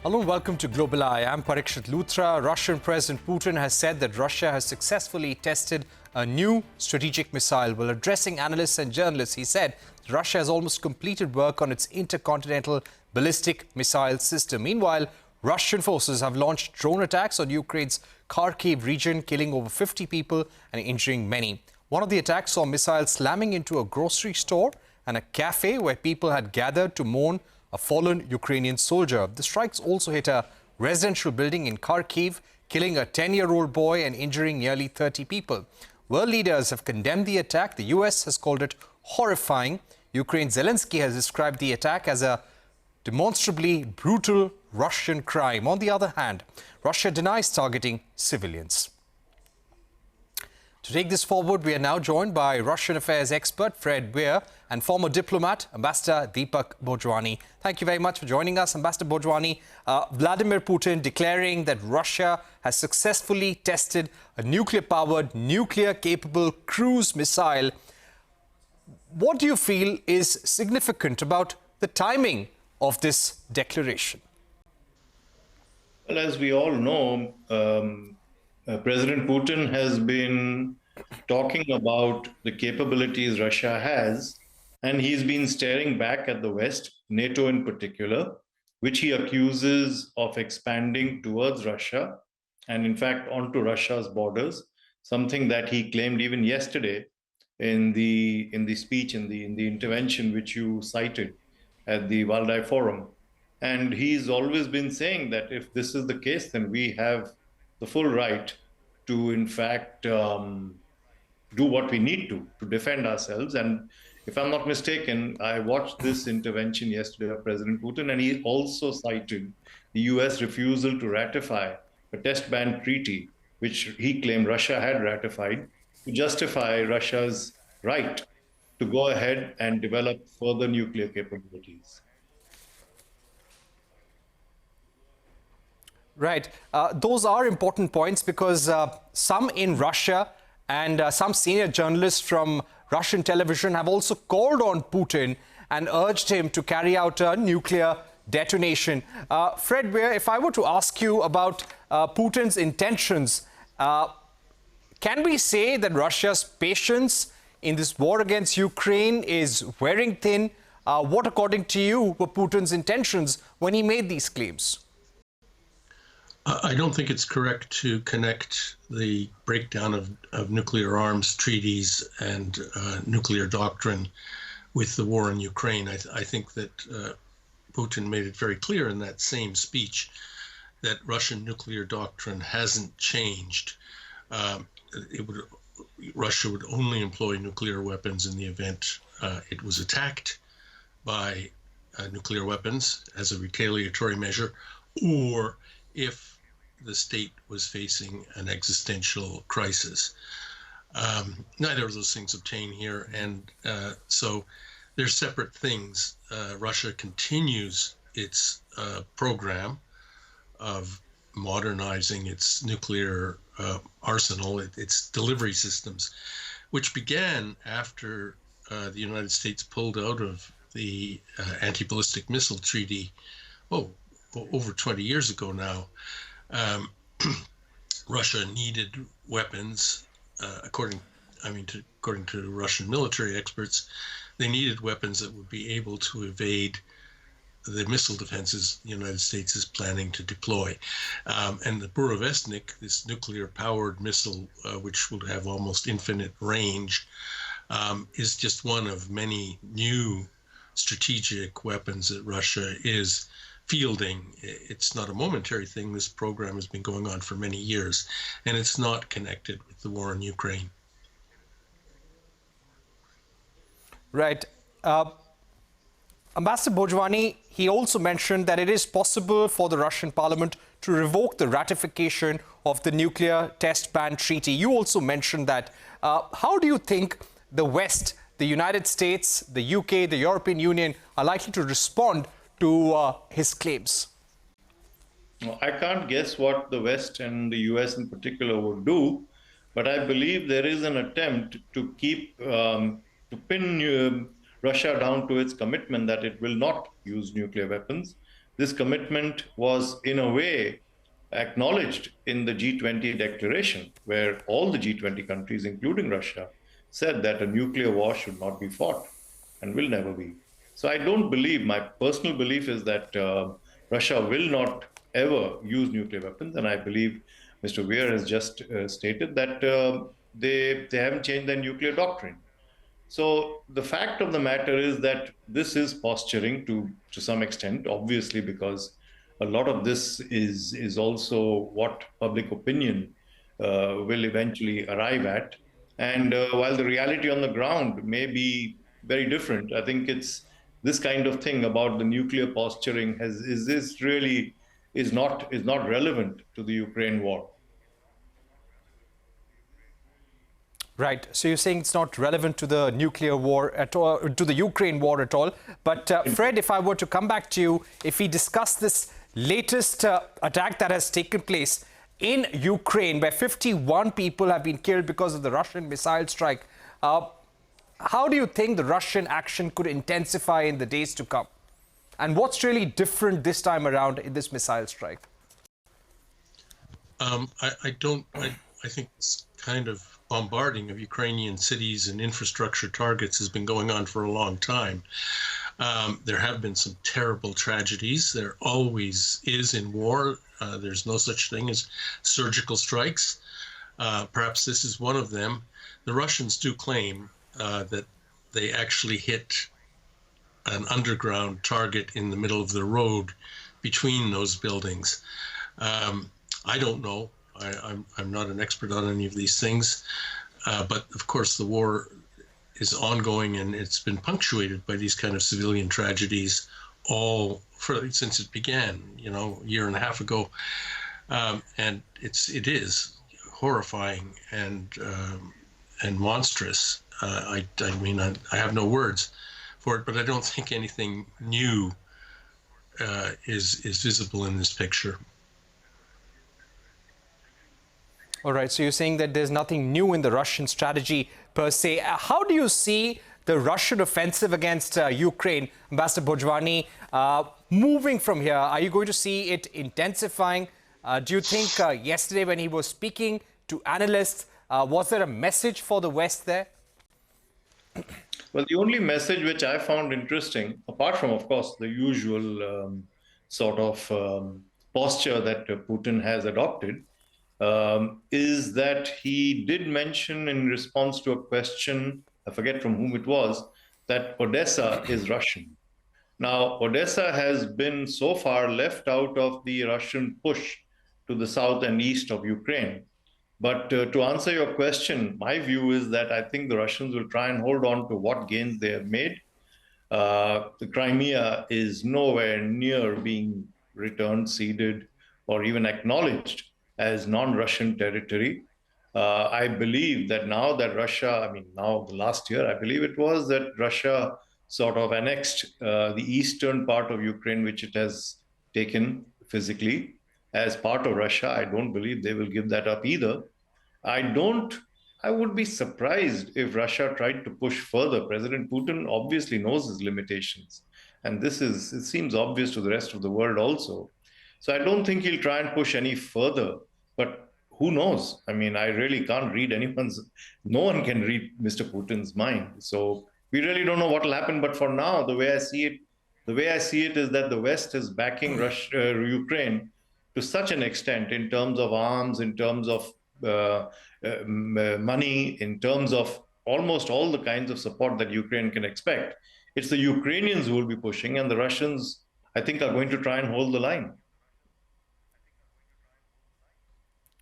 Hello and welcome to Global Eye. I'm Parikshit Luthra. Russian President Putin has said that Russia has successfully tested a new strategic missile. While addressing analysts and journalists, he said Russia has almost completed work on its intercontinental ballistic missile system. Meanwhile, Russian forces have launched drone attacks on Ukraine's Kharkhiv region, killing over 50 people and injuring many. One of the attacks saw missiles slamming into a grocery store and a cafe where people had gathered to mourn a fallen Ukrainian soldier. The strikes also hit a residential building in Kharkiv, killing a 10-year-old boy and injuring nearly 30 people. World leaders have condemned the attack. The US has called it horrifying. Ukraine's Zelensky has described the attack as a demonstrably brutal Russian crime. On the other hand, Russia denies targeting civilians. To take this forward, we are now joined by Russian affairs expert Fred Weir and former diplomat, Ambassador Deepak Bhojwani. Thank you very much for joining us, Ambassador Bhojwani. Vladimir Putin declaring that Russia has successfully tested a nuclear-powered, nuclear-capable cruise missile. What do you feel is significant about the timing of this declaration? Well, as we all know, President Putin has been talking about the capabilities Russia has, and he's been staring back at the West, NATO in particular, which he accuses of expanding towards Russia and in fact onto Russia's borders, something that he claimed even yesterday in the speech, in the intervention which you cited at the Valdai Forum. And he's always been saying that if this is the case, then we have the full right to, in fact, do what we need to defend ourselves. And if I'm not mistaken, I watched this intervention yesterday of President Putin, and he also cited the US refusal to ratify a test ban treaty, which he claimed Russia had ratified, to justify Russia's right to go ahead and develop further nuclear capabilities. Right. Those are important points because some in Russia and some senior journalists from Russian television have also called on Putin and urged him to carry out a nuclear detonation. Fred Weir, if I were to ask you about Putin's intentions, can we say that Russia's patience in this war against Ukraine is wearing thin? What, according to you, were Putin's intentions when he made these claims? I don't think it's correct to connect the breakdown of nuclear arms treaties and nuclear doctrine with the war in Ukraine. I think that Putin made it very clear in that same speech that Russian nuclear doctrine hasn't changed. Russia would only employ nuclear weapons in the event it was attacked by nuclear weapons as a retaliatory measure, or if the state was facing an existential crisis. Neither of those things obtain here, and so they're separate things. Russia continues its program of modernizing its nuclear arsenal, its delivery systems, which began after the United States pulled out of the anti-ballistic missile treaty, over 20 years ago now. Russia needed weapons, according to Russian military experts. They needed weapons that would be able to evade the missile defenses the United States is planning to deploy. And the Burevestnik, this nuclear-powered missile, which would have almost infinite range, is just one of many new strategic weapons that Russia is fielding. It's not a momentary thing. This program has been going on for many years, and it's not connected with the war in Ukraine. Right. Ambassador Bhojwani, he also mentioned that it is possible for the Russian parliament to revoke the ratification of the nuclear test ban treaty. You also mentioned that. How do you think the West, the United States, the UK, the European Union are likely to respond to his claims? Well, I can't guess what the West and the US in particular would do, but I believe there is an attempt to pin Russia down to its commitment that it will not use nuclear weapons, this commitment was in a way acknowledged in the G20 declaration, where all the G20 countries, including Russia, said that a nuclear war should not be fought and will never be. So I don't believe, my personal belief is that Russia will not ever use nuclear weapons. And I believe Mr. Weir has just stated that they haven't changed their nuclear doctrine. So the fact of the matter is that this is posturing to some extent, obviously, because a lot of this is also what public opinion will eventually arrive at. And while the reality on the ground may be very different, I think it's this kind of thing about the nuclear posturing is not relevant to the Ukraine war. Right. So you're saying it's not relevant to the nuclear war at all, to the Ukraine war at all. But Fred, if I were to come back to you, if we discuss this latest attack that has taken place in Ukraine, where 51 people have been killed because of the Russian missile strike, how do you think the Russian action could intensify in the days to come? And what's really different this time around in this missile strike? I think it's kind of bombarding of Ukrainian cities and infrastructure targets has been going on for a long time. There have been some terrible tragedies. There always is in war. There's no such thing as surgical strikes. Perhaps this is one of them. The Russians do claim that they actually hit an underground target in the middle of the road between those buildings. I don't know. I'm not an expert on any of these things, but of course the war is ongoing and it's been punctuated by these kind of civilian tragedies since it began, a year and a half ago, and it is horrifying and monstrous. I mean, I have no words for it, but I don't think anything new is visible in this picture. All right, so you're saying that there's nothing new in the Russian strategy per se. How do you see the Russian offensive against Ukraine, Ambassador Bhojwani, moving from here? Are you going to see it intensifying? Do you think yesterday when he was speaking to analysts, was there a message for the West there? Well, the only message which I found interesting, apart from, of course, the usual sort of posture that Putin has adopted, is that he did mention in response to a question, I forget from whom it was, that Odessa is Russian. Now, Odessa has been so far left out of the Russian push to the south and east of Ukraine. But to answer your question, my view is that I think the Russians will try and hold on to what gains they have made. The Crimea is nowhere near being returned, ceded, or even acknowledged as non-Russian territory. I believe that now that Russia, the last year, I believe it was, that Russia sort of annexed the eastern part of Ukraine, which it has taken physically as part of Russia. I don't believe they will give that up either. I would be surprised if Russia tried to push further. President Putin obviously knows his limitations. And it seems obvious to the rest of the world also. So I don't think he'll try and push any further, but who knows? I really can't read no one can read Mr. Putin's mind. So we really don't know what will happen. But for now, the way I see it is that the West is backing Ukraine to such an extent in terms of arms, in terms of money, in terms of almost all the kinds of support that Ukraine can expect. It's the Ukrainians who will be pushing, and the Russians, I think, are going to try and hold the line.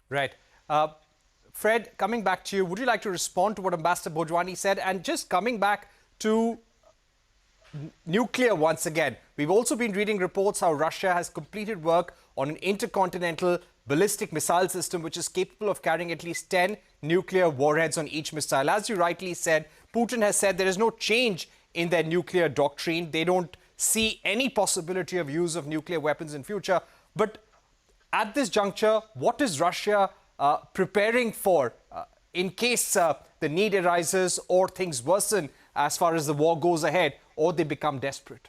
Right. Fred, coming back to you, would you like to respond to what Ambassador Bhojwani said? And just coming back to nuclear once again, we've also been reading reports how Russia has completed work on an intercontinental ballistic missile system which is capable of carrying at least 10 nuclear warheads on each missile. As you rightly said, Putin has said there is no change in their nuclear doctrine. They don't see any possibility of use of nuclear weapons in future. But at this juncture, what is Russia preparing for in case the need arises or things worsen as far as the war goes ahead, or they become desperate?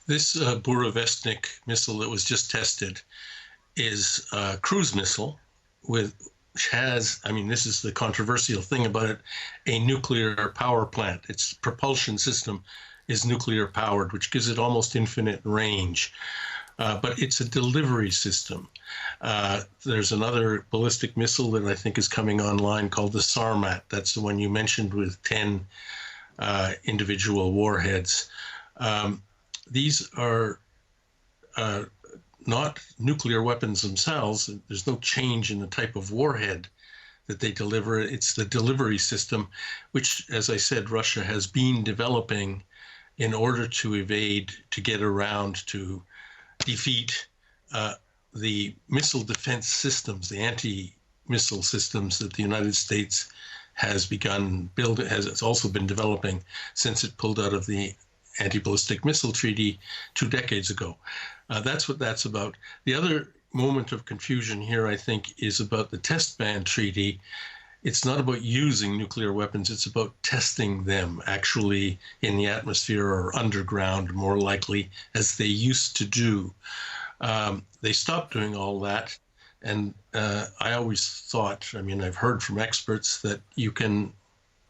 This Burevestnik missile that was just tested is a cruise missile which has, I mean, this is the controversial thing about it, a nuclear power plant. Its propulsion system is nuclear powered, which gives it almost infinite range. But it's a delivery system. There's another ballistic missile that I think is coming online called the Sarmat. That's the one you mentioned with 10 individual warheads. These are not nuclear weapons themselves. There's no change in the type of warhead that they deliver. It's the delivery system, which, as I said, Russia has been developing in order to evade, to get around, to defeat the missile defense systems, the anti-missile systems that the United States has begun building, has also been developing since it pulled out of the anti-ballistic missile treaty 2 decades ago. That's what that's about. The other moment of confusion here, I think, is about the test ban treaty. It's not about using nuclear weapons, it's about testing them actually in the atmosphere or underground, more likely, as they used to do. They stopped doing all that. And I always thought, I mean, I've heard from experts that you can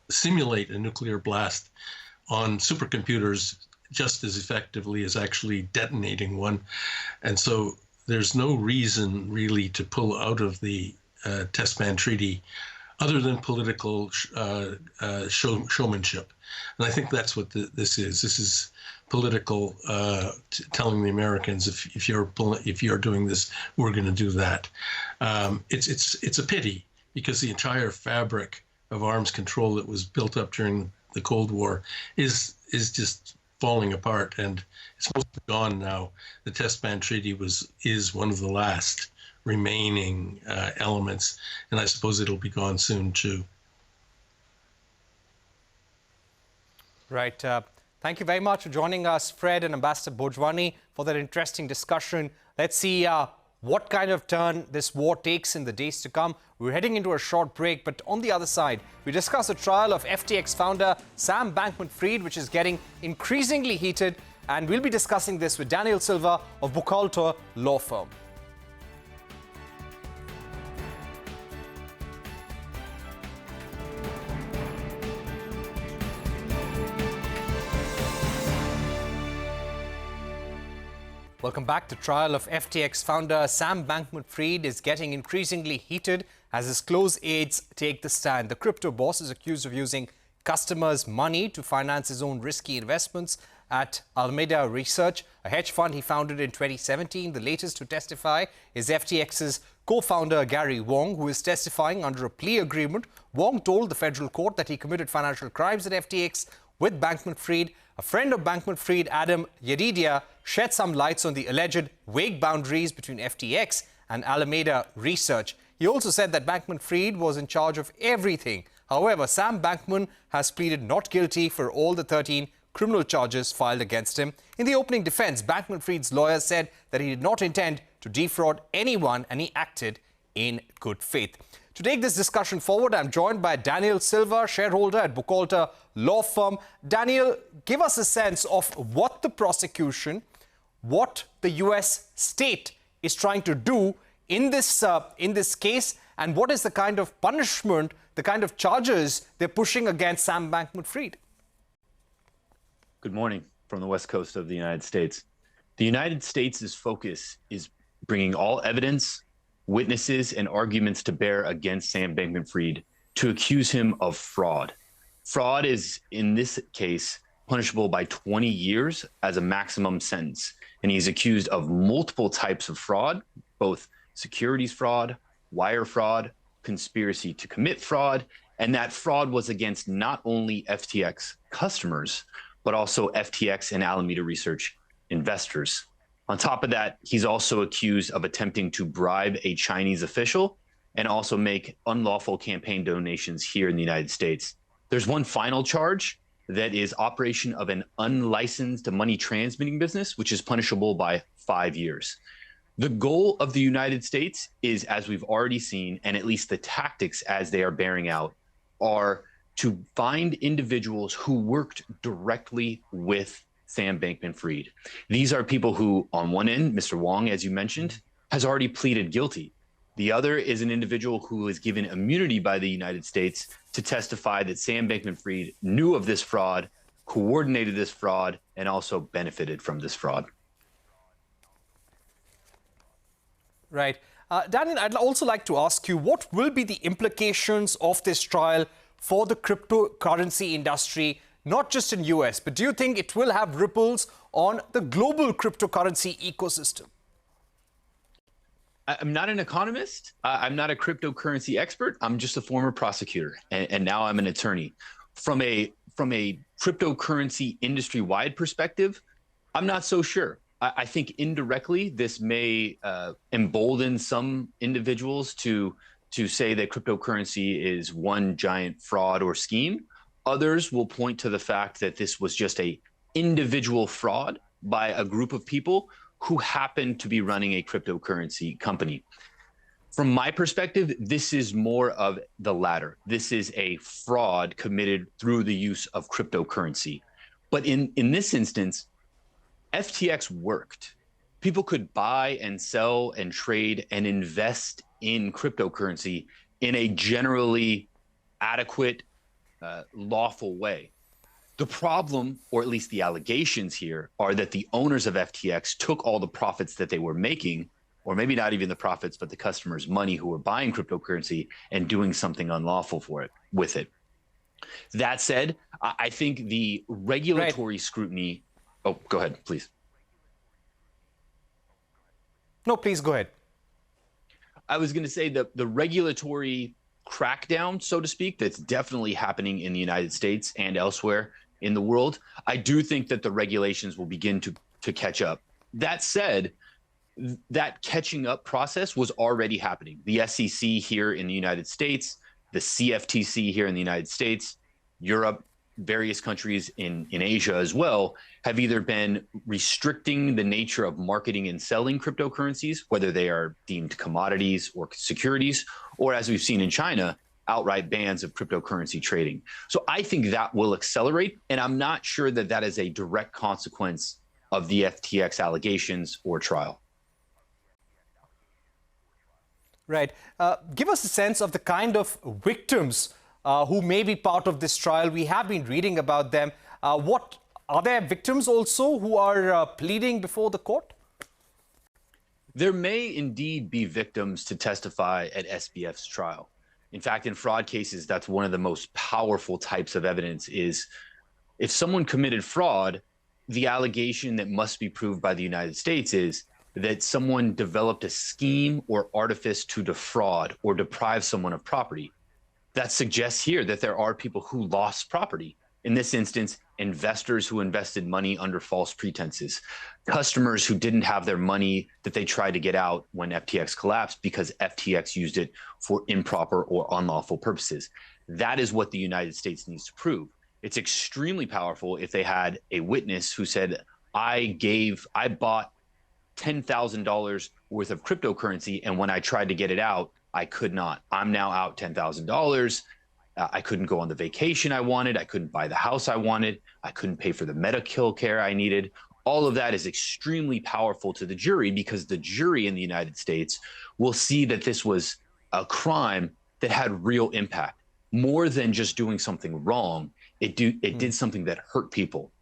simulate a nuclear blast on supercomputers just as effectively as actually detonating one. And so there's no reason really to pull out of the test ban treaty other than political showmanship. And I think that's what this is. This is political, telling the Americans, if you're doing this, we're going to do that. It's a pity, because the entire fabric of arms control that was built up during the Cold War is just falling apart, and it's mostly gone now. The test ban treaty is one of the last remaining elements, and I suppose it'll be gone soon too. Right. Thank you very much for joining us, Fred and Ambassador Bhojwani, for that interesting discussion. Let's see what kind of turn this war takes in the days to come. We're heading into a short break, but on the other side, we discuss the trial of FTX founder Sam Bankman-Fried, which is getting increasingly heated, and we'll be discussing this with Daniel Silva of Buchalter Law Firm. Welcome back. The trial of FTX founder Sam Bankman-Fried is getting increasingly heated as his close aides take the stand. The crypto boss is accused of using customers' money to finance his own risky investments at Alameda Research, a hedge fund he founded in 2017. The latest to testify is FTX's co-founder Gary Wang, who is testifying under a plea agreement. Wang told the federal court that he committed financial crimes at FTX with Bankman-Fried. A friend of Bankman-Fried, Adam Yedidia, shed some lights on the alleged vague boundaries between FTX and Alameda Research. He also said that Bankman-Fried was in charge of everything. However, Sam Bankman has pleaded not guilty for all the 13 criminal charges filed against him. In the opening defense, Bankman-Fried's lawyer said that he did not intend to defraud anyone and he acted in good faith. To take this discussion forward, I'm joined by Daniel Silva, shareholder at Buchalter Law Firm. Daniel, give us a sense of what the prosecution, what the U.S. state is trying to do in this case, and what is the kind of punishment, the kind of charges they're pushing against Sam Bankman-Fried. Good morning from the West Coast of the United States. The United States' focus is bringing all evidence, witnesses, and arguments to bear against Sam Bankman-Fried to accuse him of fraud. Fraud is, in this case, punishable by 20 years as a maximum sentence. And he's accused of multiple types of fraud, both securities fraud, wire fraud, conspiracy to commit fraud. And that fraud was against not only FTX customers, but also FTX and Alameda Research investors. On top of that, he's also accused of attempting to bribe a Chinese official and also make unlawful campaign donations here in the United States. There's one final charge that is operation of an unlicensed money transmitting business, which is punishable by 5 years. The goal of the United States is, as we've already seen, and at least the tactics as they are bearing out, are to find individuals who worked directly with Sam Bankman-Fried. These are people who, on one end, Mr. Wong, as you mentioned, has already pleaded guilty. The other is an individual who is given immunity by the United States to testify that Sam Bankman-Fried knew of this fraud, coordinated this fraud, and also benefited from this fraud. Right. Daniel, I'd also like to ask you, what will be the implications of this trial for the cryptocurrency industry, not just in US, but do you think it will have ripples on the global cryptocurrency ecosystem? I'm not an economist. I'm not a cryptocurrency expert. I'm just a former prosecutor, and now I'm an attorney. From a cryptocurrency industry-wide perspective, I'm not so sure. I think indirectly this may embolden some individuals to say that cryptocurrency is one giant fraud or scheme. Others will point to the fact that this was just a individual fraud by a group of people who happened to be running a cryptocurrency company. From my perspective, this is more of the latter. This is a fraud committed through the use of cryptocurrency. But in this instance, FTX worked. People could buy and sell and trade and invest in cryptocurrency in a generally adequate, lawful way. The problem, or at least the allegations here, are that the owners of FTX took all the profits that they were making, or maybe not even the profits, but the customers' money who were buying cryptocurrency and doing something unlawful with it. That said, I think the regulatory scrutiny. Oh, go ahead, please. No, please go ahead. I was going to say that the regulatory crackdown, so to speak, that's definitely happening in the United States and elsewhere in the world. I do think that the regulations will begin to catch up. That said, that catching up process was already happening. The SEC here in the United States, the CFTC here in the United States, Europe, various countries in Asia as well, have either been restricting the nature of marketing and selling cryptocurrencies, whether they are deemed commodities or securities, or as we've seen in China, outright bans of cryptocurrency trading. So I think that will accelerate, and I'm not sure that that is a direct consequence of the FTX allegations or trial. Right. Give us a sense of the kind of victims who may be part of this trial. We have been reading about them. What are there victims also who are pleading before the court? There may indeed be victims to testify at SBF's trial. In fact, in fraud cases, that's one of the most powerful types of evidence is if someone committed fraud, the allegation that must be proved by the United States is that someone developed a scheme or artifice to defraud or deprive someone of property. That suggests here that there are people who lost property. In this instance, investors who invested money under false pretenses, customers who didn't have their money that they tried to get out when FTX collapsed because FTX used it for improper or unlawful purposes. That is what the United States needs to prove. It's extremely powerful if they had a witness who said, I bought $10,000 worth of cryptocurrency, and when I tried to get it out, I could not. I'm now out $10,000. I couldn't go on the vacation I wanted. I couldn't buy the house I wanted. I couldn't pay for the medical care I needed. All of that is extremely powerful to the jury because the jury in the United States will see that this was a crime that had real impact. More than just doing something wrong, it did something that hurt people.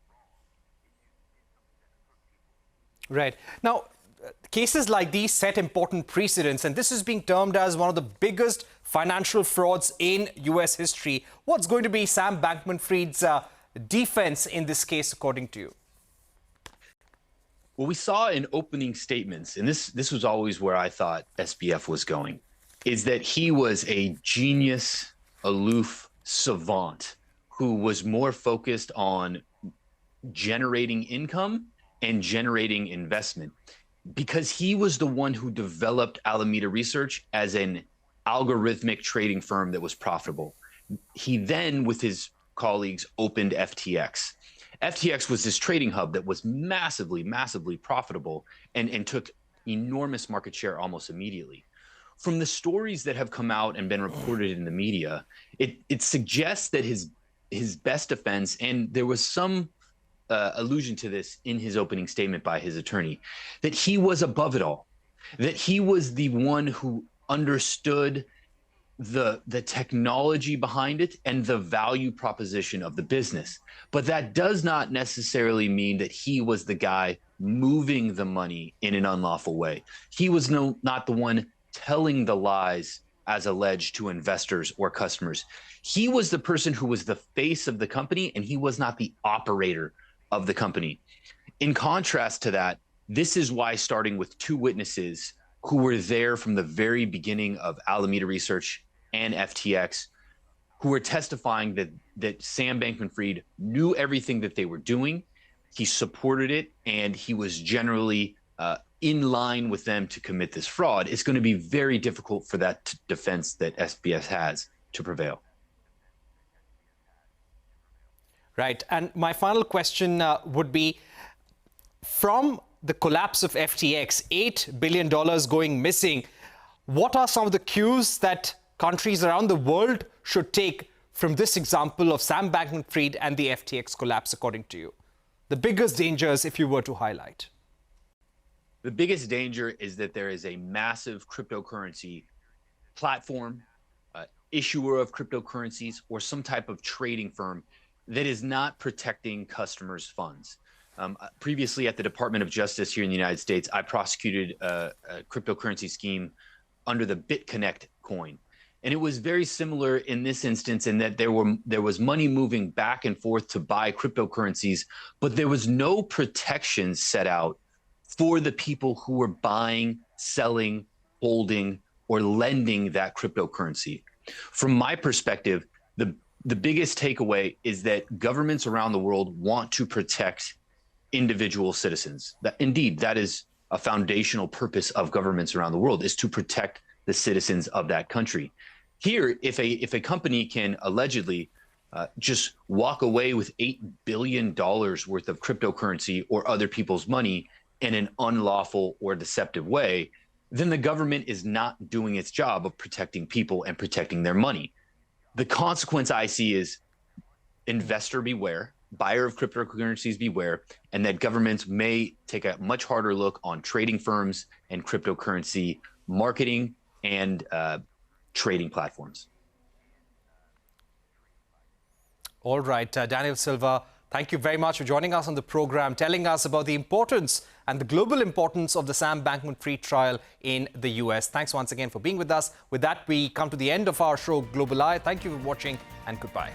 Right. Now, cases like these set important precedents, and this is being termed as one of the biggest financial frauds in U.S. history. What's going to be Sam Bankman-Fried's defense in this case, according to you? Well, we saw in opening statements, and this was always where I thought SBF was going, is that he was a genius, aloof savant who was more focused on generating income and generating investment, because he was the one who developed Alameda Research as an algorithmic trading firm that was profitable. He then, with his colleagues, opened FTX. FTX was this trading hub that was massively, massively profitable and took enormous market share almost immediately. From the stories that have come out and been reported in the media, it suggests that his best defense, and there was some allusion to this in his opening statement by his attorney, that he was above it all, that he was the one who understood the technology behind it and the value proposition of the business. But that does not necessarily mean that he was the guy moving the money in an unlawful way. He was not the one telling the lies as alleged to investors or customers. He was the person who was the face of the company, and he was not the operator of the company. In contrast to that, this is why, starting with two witnesses who were there from the very beginning of Alameda Research and FTX, who were testifying that Sam Bankman-Fried knew everything that they were doing, he supported it, and he was generally in line with them to commit this fraud, it's going to be very difficult for that defense that SBS has to prevail. Right. And my final question would be, from the collapse of FTX, $8 billion going missing, what are some of the cues that countries around the world should take from this example of Sam Bankman-Fried and the FTX collapse, according to you? The biggest dangers, if you were to highlight. The biggest danger is that there is a massive cryptocurrency platform, issuer of cryptocurrencies, or some type of trading firm that is not protecting customers' funds. Previously at the Department of Justice here in the United States, I prosecuted a cryptocurrency scheme under the BitConnect coin. And it was very similar in this instance in that there was money moving back and forth to buy cryptocurrencies, but there was no protection set out for the people who were buying, selling, holding, or lending that cryptocurrency. From my perspective, the biggest takeaway is that governments around the world want to protect individual citizens. That is a foundational purpose of governments around the world, is to protect the citizens of that country. Here, if a company can allegedly just walk away with $8 billion worth of cryptocurrency or other people's money in an unlawful or deceptive way, then the government is not doing its job of protecting people and protecting their money. The consequence I see is investor beware, buyer of cryptocurrencies beware, and that governments may take a much harder look on trading firms and cryptocurrency marketing and trading platforms. All right, Daniel Silva, thank you very much for joining us on the program, telling us about the importance and the global importance of the Sam Bankman-Fried trial in the US. Thanks once again for being with us. With that, we come to the end of our show, Global Eye. Thank you for watching, and goodbye.